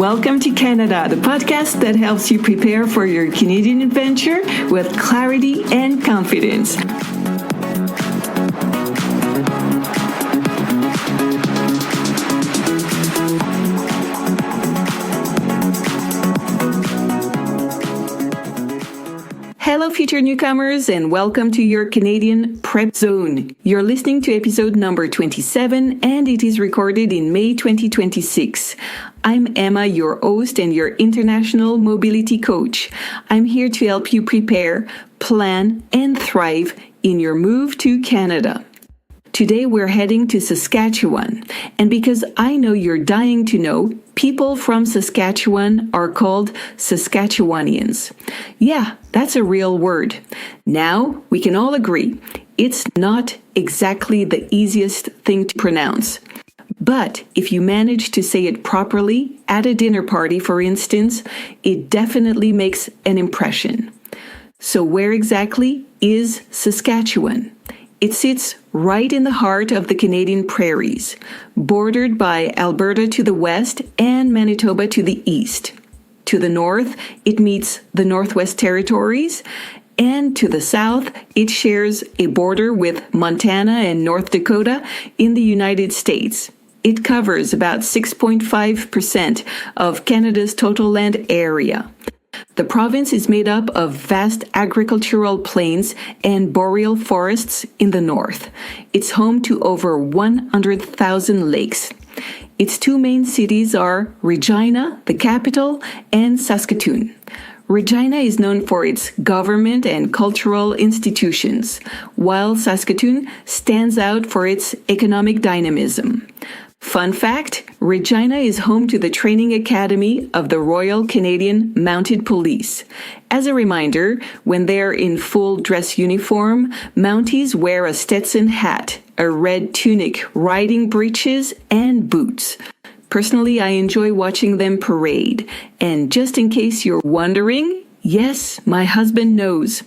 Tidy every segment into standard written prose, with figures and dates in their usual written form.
Welcome to Canada, the podcast that helps you prepare for your Canadian adventure with clarity and confidence. Hello, future newcomers, and welcome to your Canadian Prep Zone. You're listening to episode number 27, and it is recorded in May 2026. I'm Emma, your host and your international mobility coach. I'm here to help you prepare, plan, and thrive in your move to Canada. Today we're heading to Saskatchewan, and because I know you're dying to know, people from Saskatchewan are called Saskatchewanians. Yeah, that's a real word. Now, we can all agree, it's not exactly the easiest thing to pronounce. But if you manage to say it properly, at a dinner party, for instance, it definitely makes an impression. So where exactly is Saskatchewan? It sits right in the heart of the Canadian prairies, bordered by Alberta to the west and Manitoba to the east. To the north, it meets the Northwest Territories, and to the south, it shares a border with Montana and North Dakota in the United States. It covers about 6.5% of Canada's total land area. The province is made up of vast agricultural plains and boreal forests in the north. It's home to over 100,000 lakes. Its two main cities are Regina, the capital, and Saskatoon. Regina is known for its government and cultural institutions, while Saskatoon stands out for its economic dynamism. Fun fact, Regina is home to the Training Academy of the Royal Canadian Mounted Police. As a reminder, when they're in full dress uniform, Mounties wear a Stetson hat, a red tunic, riding breeches, and boots. Personally, I enjoy watching them parade. And just in case you're wondering, yes, my husband knows.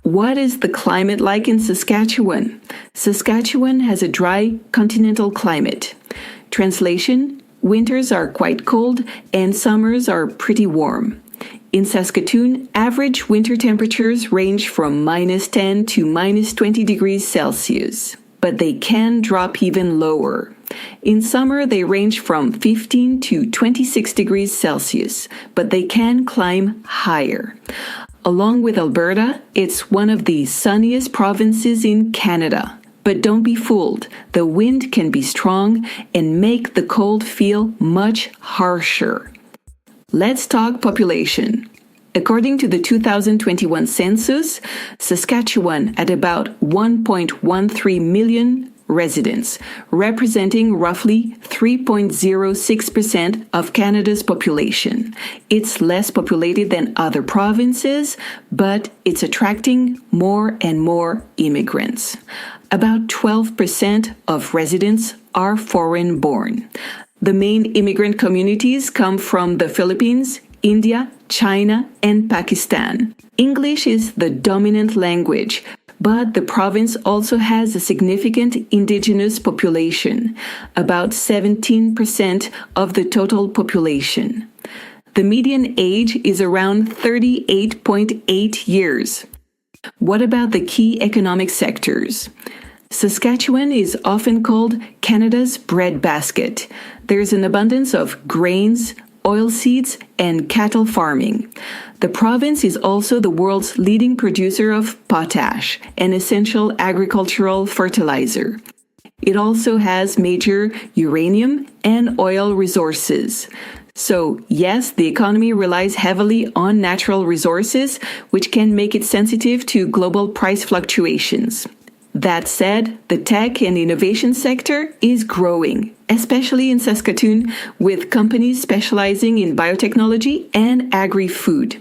What is the climate like in Saskatchewan? Saskatchewan has a dry continental climate. Translation: winters are quite cold and summers are pretty warm. In Saskatoon, average winter temperatures range from -10 to -20 degrees Celsius, but they can drop even lower. In summer, they range from 15 to 26 degrees Celsius, but they can climb higher. Along with Alberta, it's one of the sunniest provinces in Canada. But don't be fooled, the wind can be strong and make the cold feel much harsher. Let's talk population. According to the 2021 census, Saskatchewan had about 1.13 million residents, representing roughly 3.06% of Canada's population. It's less populated than other provinces, but it's attracting more and more immigrants. About 12% of residents are foreign-born. The main immigrant communities come from the Philippines, India, China, and Pakistan. English is the dominant language, but the province also has a significant indigenous population, about 17% of the total population. The median age is around 38.8 years. What about the key economic sectors? Saskatchewan is often called Canada's breadbasket. There's an abundance of grains, oilseeds, and cattle farming. The province is also the world's leading producer of potash, an essential agricultural fertilizer. It also has major uranium and oil resources. So, yes, the economy relies heavily on natural resources, which can make it sensitive to global price fluctuations. That said, the tech and innovation sector is growing, especially in Saskatoon, with companies specializing in biotechnology and agri-food.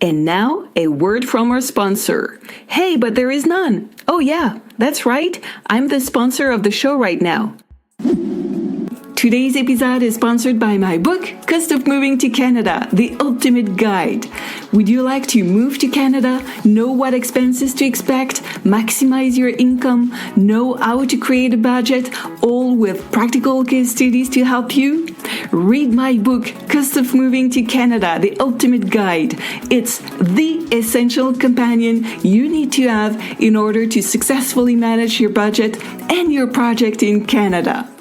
And now, a word from our sponsor. Hey, but there is none. Oh yeah, that's right. I'm the sponsor of the show right now. Today's episode is sponsored by my book, Cost of Moving to Canada, The Ultimate Guide. Would you like to move to Canada, know what expenses to expect, maximize your income, know how to create a budget, all with practical case studies to help you? Read my book, Cost of Moving to Canada, The Ultimate Guide. It's the essential companion you need to have in order to successfully manage your budget and your project in Canada.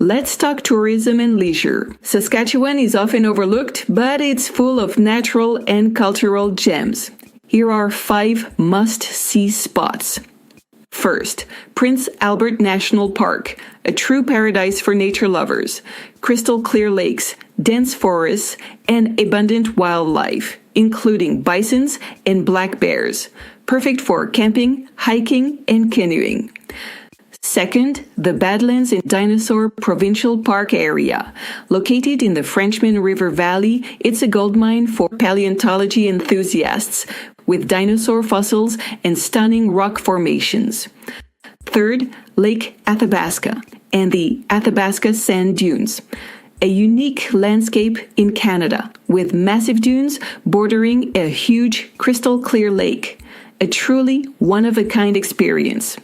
Let's talk tourism and leisure. Saskatchewan is often overlooked, but it's full of natural and cultural gems. Here are 5 must-see spots. First, Prince Albert National Park, a true paradise for nature lovers. Crystal clear lakes, dense forests, and abundant wildlife, including bisons and black bears. Perfect for camping, hiking, and canoeing. Second, the Badlands and Dinosaur Provincial Park area. Located in the Frenchman River Valley, it's a goldmine for paleontology enthusiasts, with dinosaur fossils and stunning rock formations. Third, Lake Athabasca and the Athabasca Sand Dunes. A unique landscape in Canada, with massive dunes bordering a huge crystal clear lake. A truly one-of-a-kind experience.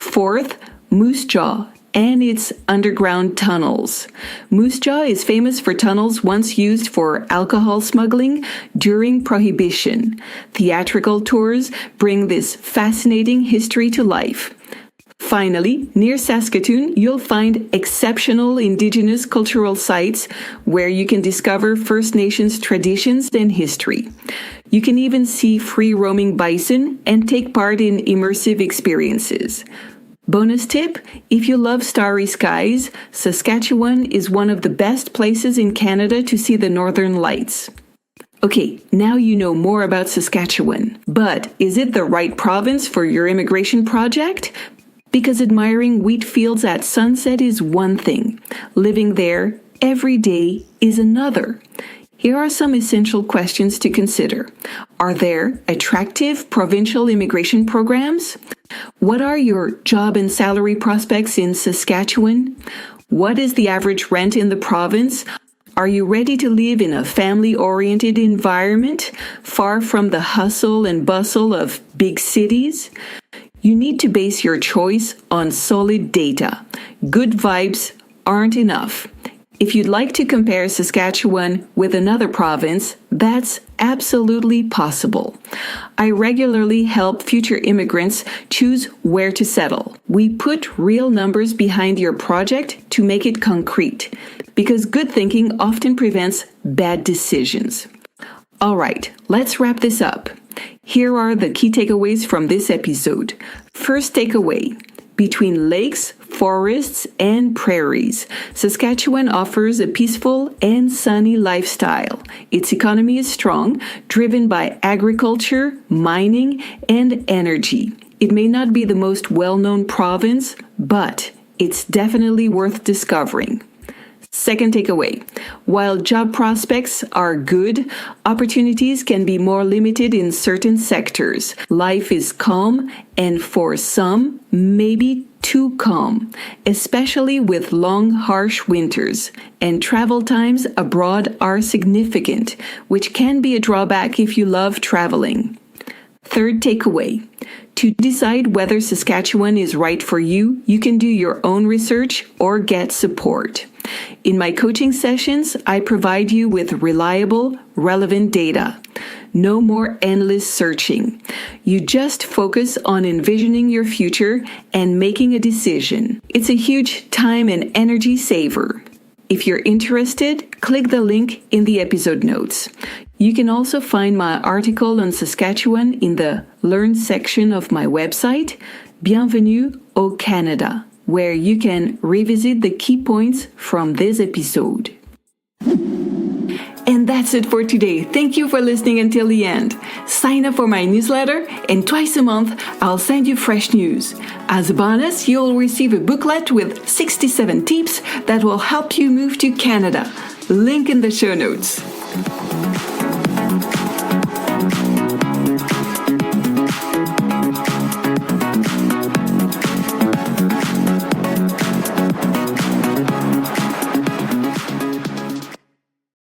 Fourth, Moose Jaw and its underground tunnels. Moose Jaw is famous for tunnels once used for alcohol smuggling during Prohibition. Theatrical tours bring this fascinating history to life. Finally, near Saskatoon, you'll find exceptional Indigenous cultural sites where you can discover First Nations traditions and history. You can even see free-roaming bison and take part in immersive experiences. Bonus tip, if you love starry skies, Saskatchewan is one of the best places in Canada to see the northern lights. Okay, now you know more about Saskatchewan. But is it the right province for your immigration project? Because admiring wheat fields at sunset is one thing. Living there every day is another. Here are some essential questions to consider. Are there attractive provincial immigration programs? What are your job and salary prospects in Saskatchewan? What is the average rent in the province? Are you ready to live in a family-oriented environment, far from the hustle and bustle of big cities? You need to base your choice on solid data. Good vibes aren't enough. If you'd like to compare Saskatchewan with another province, that's absolutely possible. I regularly help future immigrants choose where to settle. We put real numbers behind your project to make it concrete, because good thinking often prevents bad decisions. All right, let's wrap this up. Here are the key takeaways from this episode. First takeaway. Between lakes, forests, and prairies, Saskatchewan offers a peaceful and sunny lifestyle. Its economy is strong, driven by agriculture, mining, and energy. It may not be the most well-known province, but it's definitely worth discovering. Second takeaway. While job prospects are good, opportunities can be more limited in certain sectors. Life is calm, and for some, maybe too calm, especially with long, harsh winters. And travel times abroad are significant, which can be a drawback if you love traveling. Third takeaway. To decide whether Saskatchewan is right for you, you can do your own research or get support. In my coaching sessions, I provide you with reliable, relevant data. No more endless searching. You just focus on envisioning your future and making a decision. It's a huge time and energy saver. If you're interested, click the link in the episode notes. You can also find my article on Saskatchewan in the Learn section of my website, Bienvenue au Canada, where you can revisit the key points from this episode. And that's it for today. Thank you for listening until the end. Sign up for my newsletter, and twice a month, I'll send you fresh news. As a bonus, you'll receive a booklet with 67 tips that will help you move to Canada. Link in the show notes.